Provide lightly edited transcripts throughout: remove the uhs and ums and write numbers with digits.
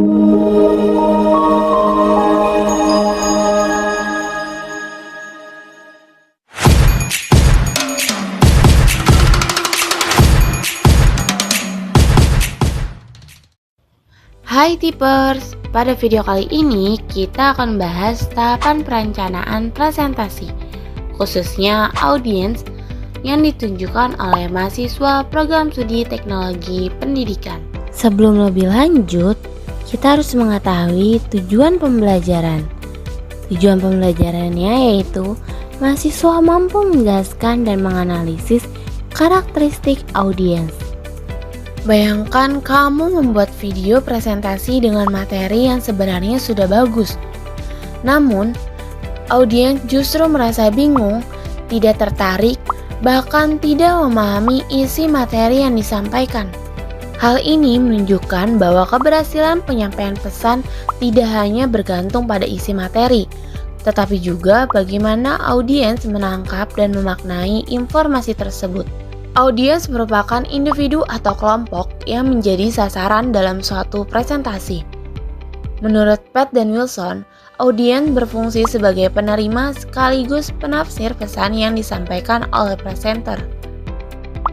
Hai Tipers, pada video kali ini kita akan membahas tahapan perencanaan presentasi, khususnya audiens yang ditunjukkan oleh mahasiswa program studi teknologi pendidikan. Sebelum lebih lanjut, kita harus mengetahui tujuan pembelajaran. Tujuan pembelajarannya yaitu mahasiswa mampu menjelaskan dan menganalisis karakteristik audiens. Bayangkan kamu membuat video presentasi dengan materi yang sebenarnya sudah bagus. Namun, audiens justru merasa bingung, tidak tertarik, bahkan tidak memahami isi materi yang disampaikan. Hal ini menunjukkan bahwa keberhasilan penyampaian pesan tidak hanya bergantung pada isi materi, tetapi juga bagaimana audiens menangkap dan memaknai informasi tersebut. Audiens merupakan individu atau kelompok yang menjadi sasaran dalam suatu presentasi. Menurut Pat dan Wilson, audiens berfungsi sebagai penerima sekaligus penafsir pesan yang disampaikan oleh presenter.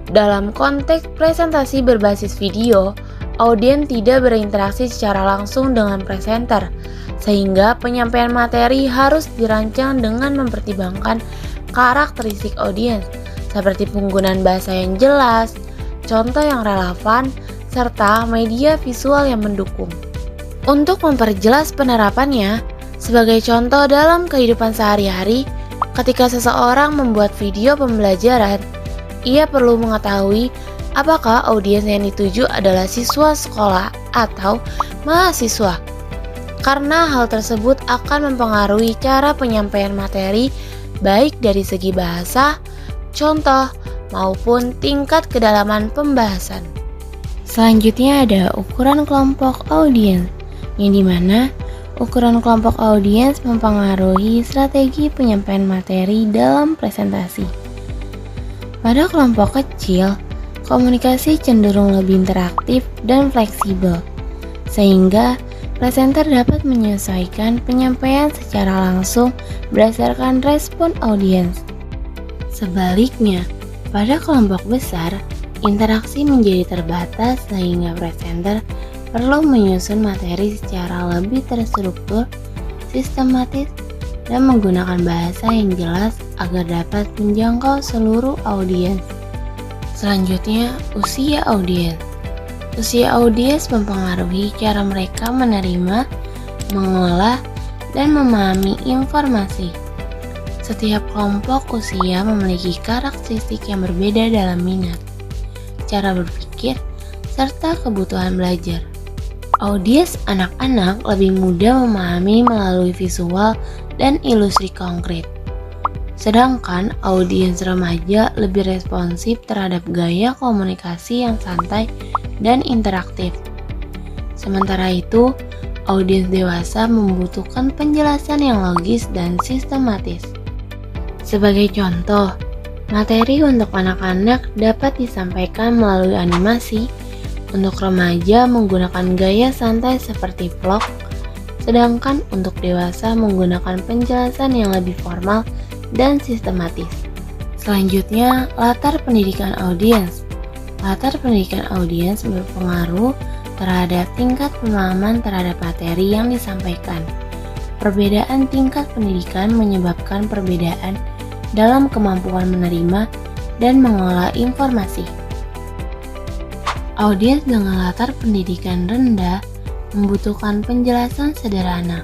Dalam konteks presentasi berbasis video, audiens tidak berinteraksi secara langsung dengan presenter, sehingga penyampaian materi harus dirancang dengan mempertimbangkan karakteristik audiens, seperti penggunaan bahasa yang jelas, contoh yang relevan, serta media visual yang mendukung. Untuk memperjelas penerapannya, sebagai contoh dalam kehidupan sehari-hari, ketika seseorang membuat video pembelajaran, ia perlu mengetahui apakah audiens yang dituju adalah siswa sekolah atau mahasiswa. Karena hal tersebut akan mempengaruhi cara penyampaian materi, baik dari segi bahasa, contoh, maupun tingkat kedalaman pembahasan. Selanjutnya ada ukuran kelompok audiens, yang dimana ukuran kelompok audiens mempengaruhi strategi penyampaian materi dalam presentasi. Pada kelompok kecil, komunikasi cenderung lebih interaktif dan fleksibel, sehingga presenter dapat menyesuaikan penyampaian secara langsung berdasarkan respon audiens. Sebaliknya, pada kelompok besar, interaksi menjadi terbatas sehingga presenter perlu menyusun materi secara lebih terstruktur, sistematis, dan menggunakan bahasa yang jelas agar dapat menjangkau seluruh audiens. Selanjutnya, usia audiens. Usia audiens mempengaruhi cara mereka menerima, mengolah, dan memahami informasi. Setiap kelompok usia memiliki karakteristik yang berbeda dalam minat, cara berpikir, serta kebutuhan belajar. Audiens anak-anak lebih mudah memahami melalui visual dan ilustrasi konkret. Sedangkan audiens remaja lebih responsif terhadap gaya komunikasi yang santai dan interaktif. Sementara itu, audiens dewasa membutuhkan penjelasan yang logis dan sistematis. Sebagai contoh, materi untuk anak-anak dapat disampaikan melalui animasi, untuk remaja menggunakan gaya santai seperti vlog, sedangkan untuk dewasa menggunakan penjelasan yang lebih formal dan sistematis. Selanjutnya, latar pendidikan audiens. Latar pendidikan audiens berpengaruh terhadap tingkat pemahaman terhadap materi yang disampaikan. Perbedaan tingkat pendidikan menyebabkan perbedaan dalam kemampuan menerima dan mengolah informasi. Audiens dengan latar pendidikan rendah membutuhkan penjelasan sederhana,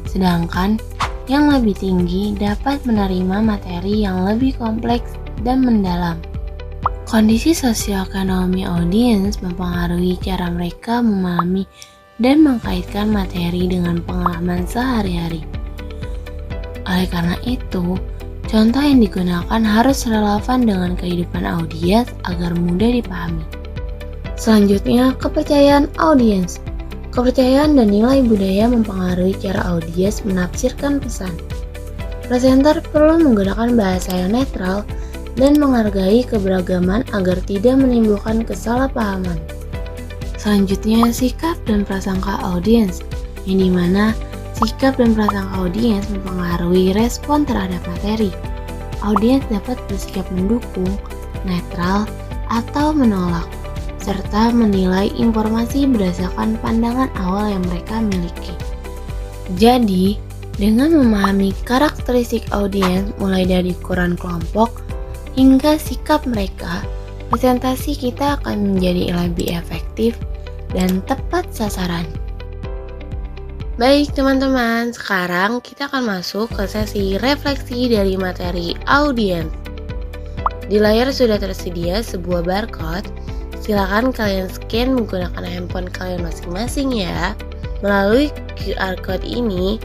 sedangkan yang lebih tinggi dapat menerima materi yang lebih kompleks dan mendalam. Kondisi sosioekonomi audiens mempengaruhi cara mereka memahami dan mengkaitkan materi dengan pengalaman sehari-hari. Oleh karena itu, contoh yang digunakan harus relevan dengan kehidupan audiens agar mudah dipahami. Selanjutnya, kepercayaan audiens. Kepercayaan dan nilai budaya mempengaruhi cara audiens menafsirkan pesan. Presenter perlu menggunakan bahasa yang netral dan menghargai keberagaman agar tidak menimbulkan kesalahpahaman. Selanjutnya, sikap dan prasangka audiens, yang dimana sikap dan prasangka audiens mempengaruhi respon terhadap materi. Audiens dapat bersikap mendukung, netral, atau menolak, serta menilai informasi berdasarkan pandangan awal yang mereka miliki. Jadi, dengan memahami karakteristik audiens mulai dari ukuran kelompok hingga sikap mereka, presentasi kita akan menjadi lebih efektif dan tepat sasaran. Baik teman-teman, sekarang kita akan masuk ke sesi refleksi dari materi audiens. Di layar sudah tersedia sebuah barcode. Silakan kalian scan menggunakan handphone kalian masing-masing ya. Melalui QR code ini,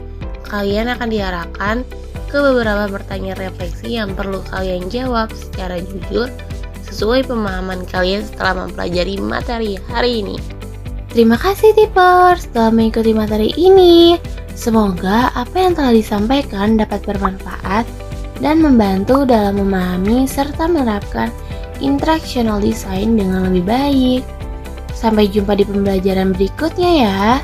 kalian akan diarahkan ke beberapa pertanyaan refleksi yang perlu kalian jawab secara jujur sesuai pemahaman kalian setelah mempelajari materi hari ini. Terima kasih Tipers telah mengikuti materi ini. Semoga apa yang telah disampaikan dapat bermanfaat dan membantu dalam memahami serta menerapkan instructional design dengan lebih baik. Sampai jumpa di pembelajaran berikutnya ya.